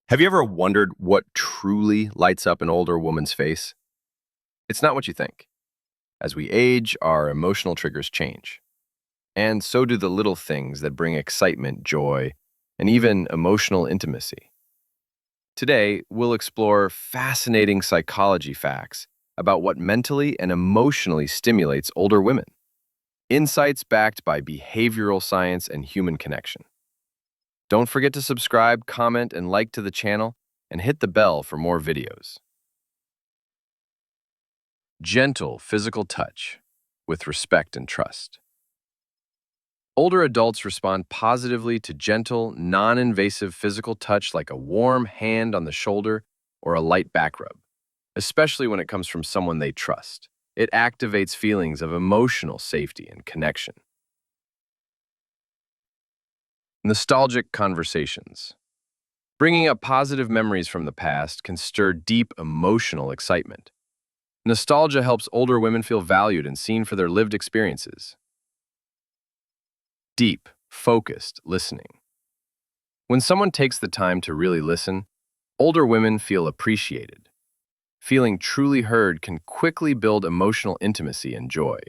Have you ever wondered what truly lights up an older woman's face? It's not what you think. As we age, our emotional triggers change. And so do the little things that bring excitement, joy, and even emotional intimacy. Today, we'll explore fascinating psychology facts about what mentally and emotionally stimulates older women. Insights backed by behavioral science and human connection. Don't forget to subscribe, comment, and like to the channel, and hit the bell for more videos. Gentle physical touch with respect and trust. Older adults respond positively to gentle, non-invasive physical touch like a warm hand on the shoulder or a light back rub, especially when it comes from someone they trust. It activates feelings of emotional safety and connection. Nostalgic conversations. Bringing up positive memories from the past can stir deep emotional excitement. Nostalgia helps older women feel valued and seen for their lived experiences. Deep, focused listening. When someone takes the time to really listen, older women feel appreciated. Feeling truly heard can quickly build emotional intimacy and joy.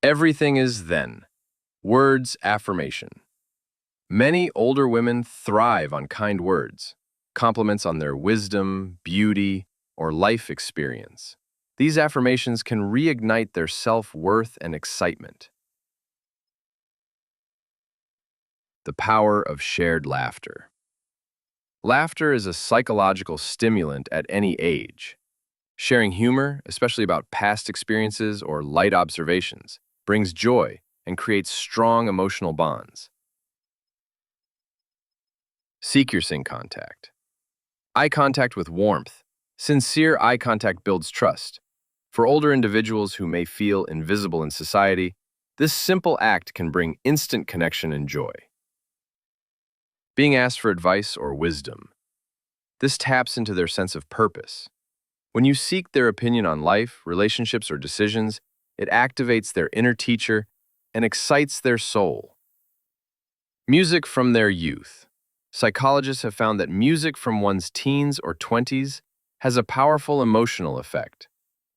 Everything is then. Words affirmation. Many older women thrive on kind words, compliments on their wisdom, beauty, or life experience. These affirmations can reignite their self-worth and excitement. The power of shared laughter. Laughter is a psychological stimulant at any age. Sharing humor, especially about past experiences or light observations, brings joy and creates strong emotional bonds. Seek your sync contact. Eye contact with warmth. Sincere eye contact builds trust. For older individuals who may feel invisible in society, this simple act can bring instant connection and joy. Being asked for advice or wisdom. This taps into their sense of purpose. When you seek their opinion on life, relationships, or decisions, it activates their inner teacher and excites their soul. Music from their youth. Psychologists have found that music from one's teens or 20s has a powerful emotional effect.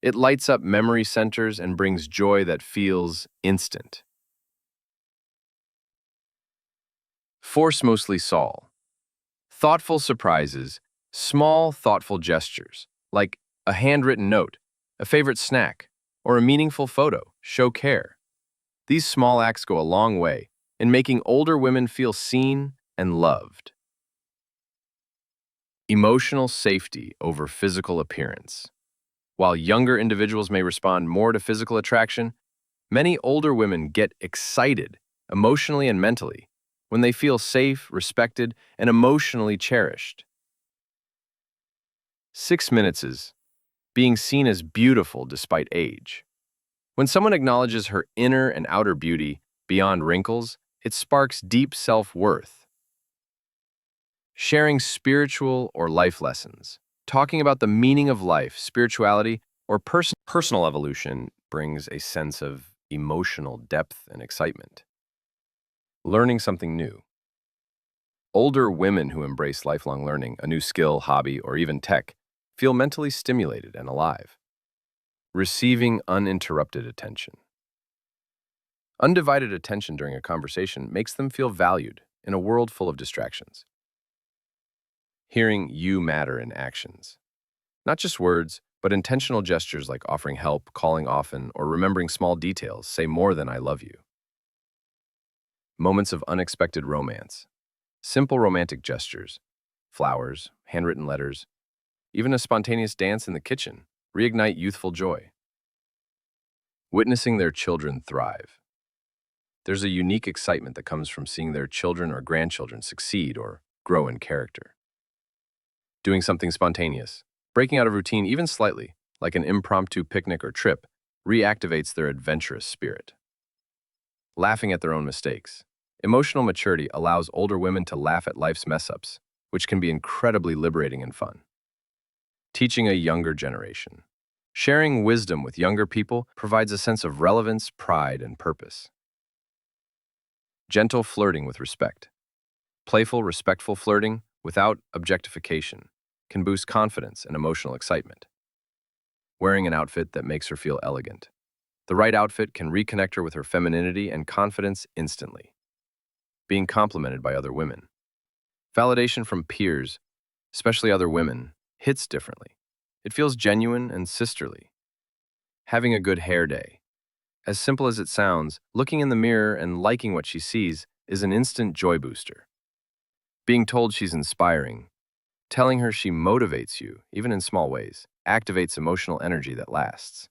It lights up memory centers and brings joy that feels instant. Force mostly Sol. Thoughtful surprises, small, thoughtful gestures, like a handwritten note, a favorite snack, or a meaningful photo, show care. These small acts go a long way in making older women feel seen and loved. Emotional safety over physical appearance. While younger individuals may respond more to physical attraction, many older women get excited, emotionally and mentally, when they feel safe, respected, and emotionally cherished. 6 minutes is being seen as beautiful despite age. When someone acknowledges her inner and outer beauty beyond wrinkles, it sparks deep self-worth. Sharing spiritual or life lessons. Talking about the meaning of life, spirituality, or personal evolution brings a sense of emotional depth and excitement. Learning something new. Older women who embrace lifelong learning, a new skill, hobby, or even tech, feel mentally stimulated and alive. Receiving uninterrupted attention. Undivided attention during a conversation makes them feel valued in a world full of distractions. Hearing "you matter" in actions. Not just words, but intentional gestures like offering help, calling often, or remembering small details say more than "I love you." Moments of unexpected romance. Simple romantic gestures, flowers, handwritten letters, even a spontaneous dance in the kitchen, reignite youthful joy. Witnessing their children thrive. There's a unique excitement that comes from seeing their children or grandchildren succeed or grow in character. Doing something spontaneous, breaking out of routine even slightly, like an impromptu picnic or trip, reactivates their adventurous spirit. Laughing at their own mistakes. Emotional maturity allows older women to laugh at life's mess-ups, which can be incredibly liberating and fun. Teaching a younger generation. Sharing wisdom with younger people provides a sense of relevance, pride, and purpose. Gentle flirting with respect. Playful, respectful flirting without objectification can boost confidence and emotional excitement. Wearing an outfit that makes her feel elegant. The right outfit can reconnect her with her femininity and confidence instantly. Being complimented by other women. Validation from peers, especially other women, hits differently. It feels genuine and sisterly. Having a good hair day. As simple as it sounds, looking in the mirror and liking what she sees is an instant joy booster. Being told she's inspiring, telling her she motivates you, even in small ways, activates emotional energy that lasts.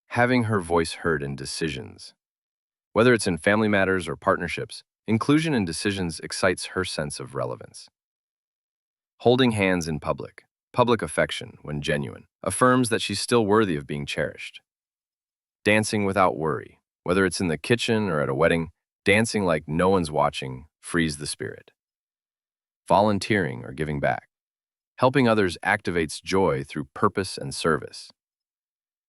Having her voice heard in decisions. Whether it's in family matters or partnerships, inclusion in decisions excites her sense of relevance. Holding hands in public. Public affection, when genuine, affirms that she's still worthy of being cherished. Dancing without worry. Whether it's in the kitchen or at a wedding, dancing like no one's watching frees the spirit. Volunteering or giving back. Helping others activates joy through purpose and service.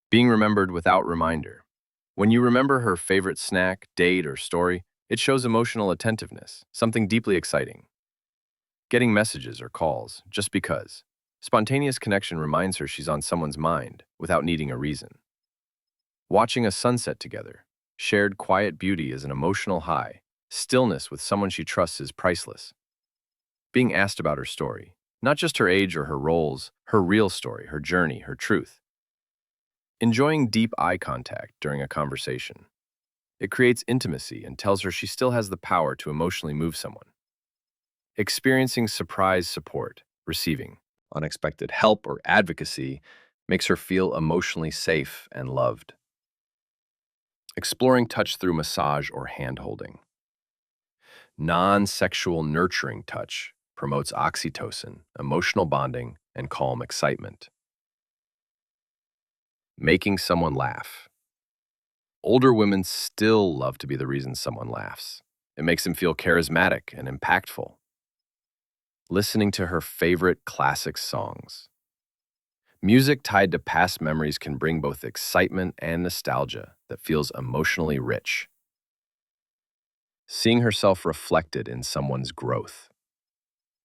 Being remembered without reminder. When you remember her favorite snack, date, or story, it shows emotional attentiveness, something deeply exciting. Getting messages or calls, just because. Spontaneous connection reminds her she's on someone's mind without needing a reason. Watching a sunset together. Shared quiet beauty is an emotional high. Stillness with someone she trusts is priceless. Being asked about her story. Not just her age or her roles, her real story, her journey, her truth. Enjoying deep eye contact during a conversation. It creates intimacy and tells her she still has the power to emotionally move someone. Experiencing surprise support, receiving unexpected help or advocacy makes her feel emotionally safe and loved. Exploring touch through massage or hand-holding. Non-sexual nurturing touch promotes oxytocin, emotional bonding, and calm excitement. Making someone laugh. Older women still love to be the reason someone laughs. It makes them feel charismatic and impactful. Listening to her favorite classic songs. Music tied to past memories can bring both excitement and nostalgia that feels emotionally rich. Seeing herself reflected in someone's growth.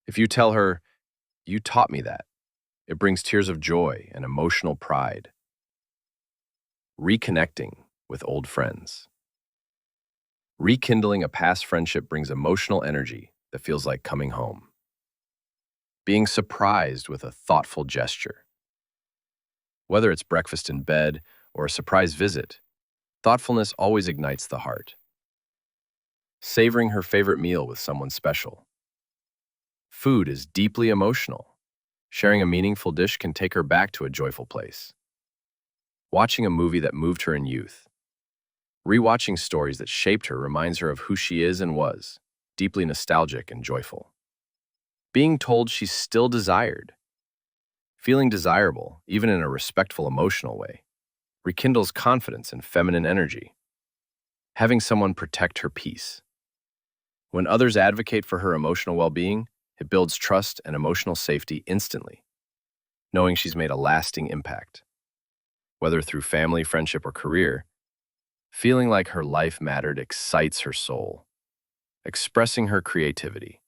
If you tell her, "You taught me that," it brings tears of joy and emotional pride. Reconnecting with old friends. Rekindling a past friendship brings emotional energy that feels like coming home. Being surprised with a thoughtful gesture. Whether it's breakfast in bed or a surprise visit, thoughtfulness always ignites the heart. Savoring her favorite meal with someone special. Food is deeply emotional. Sharing a meaningful dish can take her back to a joyful place. Watching a movie that moved her in youth. Rewatching stories that shaped her reminds her of who she is and was, deeply nostalgic and joyful. Being told she's still desired. Feeling desirable, even in a respectful emotional way, rekindles confidence and feminine energy. Having someone protect her peace. When others advocate for her emotional well-being, it builds trust and emotional safety instantly, knowing she's made a lasting impact. Whether through family, friendship, or career, feeling like her life mattered excites her soul. Expressing her creativity.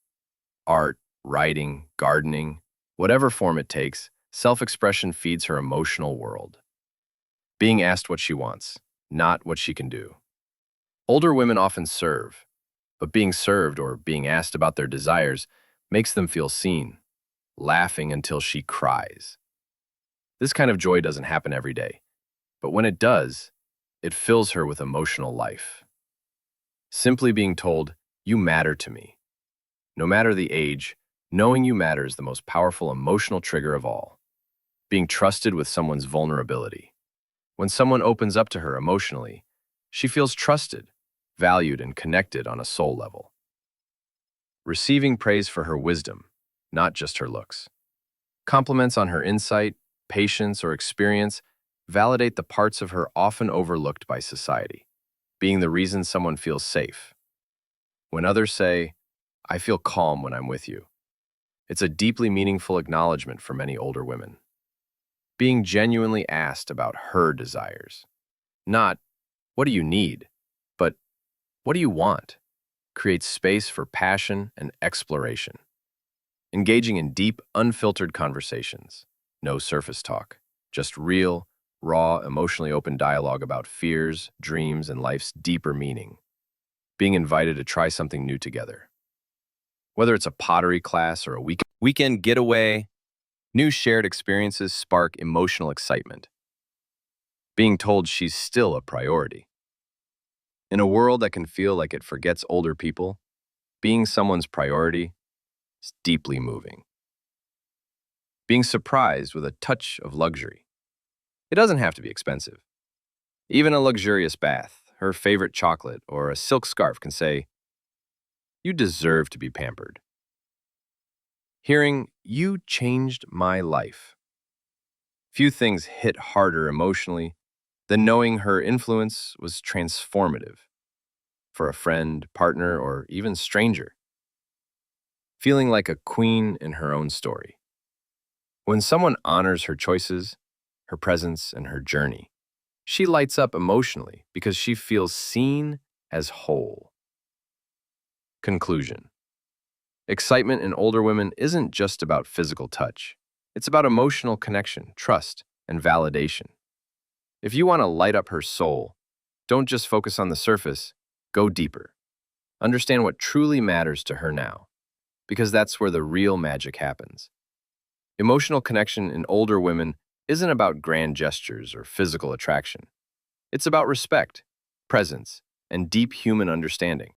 Art, writing, gardening, whatever form it takes, self-expression feeds her emotional world. Being asked what she wants, not what she can do. Older women often serve, but being served or being asked about their desires makes them feel seen, laughing until she cries. This kind of joy doesn't happen every day, but when it does, it fills her with emotional life. Simply being told, "You matter to me." No matter the age, knowing you matter is the most powerful emotional trigger of all. Being trusted with someone's vulnerability. When someone opens up to her emotionally, she feels trusted, valued, and connected on a soul level. Receiving praise for her wisdom, not just her looks. Compliments on her insight, patience, or experience validate the parts of her often overlooked by society, being the reason someone feels safe. When others say, "I feel calm when I'm with you," it's a deeply meaningful acknowledgement for many older women. Being genuinely asked about her desires. Not, "What do you need?" but "What do you want?" creates space for passion and exploration, engaging in deep, unfiltered conversations. No surface talk, just real, raw, emotionally open dialogue about fears, dreams, and life's deeper meaning. Being invited to try something new together. Whether it's a pottery class or a weekend getaway, new shared experiences spark emotional excitement. Being told she's still a priority. In a world that can feel like it forgets older people, being someone's priority is deeply moving. Being surprised with a touch of luxury. It doesn't have to be expensive. Even a luxurious bath, her favorite chocolate, or a silk scarf can say, "You deserve to be pampered." Hearing, "You changed my life." Few things hit harder emotionally than knowing her influence was transformative for a friend, partner, or even stranger. Feeling like a queen in her own story. When someone honors her choices, her presence, and her journey, she lights up emotionally because she feels seen as whole. Conclusion. Excitement in older women isn't just about physical touch. It's about emotional connection, trust, and validation. If you want to light up her soul, don't just focus on the surface, go deeper. Understand what truly matters to her now, because that's where the real magic happens. Emotional connection in older women isn't about grand gestures or physical attraction. It's about respect, presence, and deep human understanding.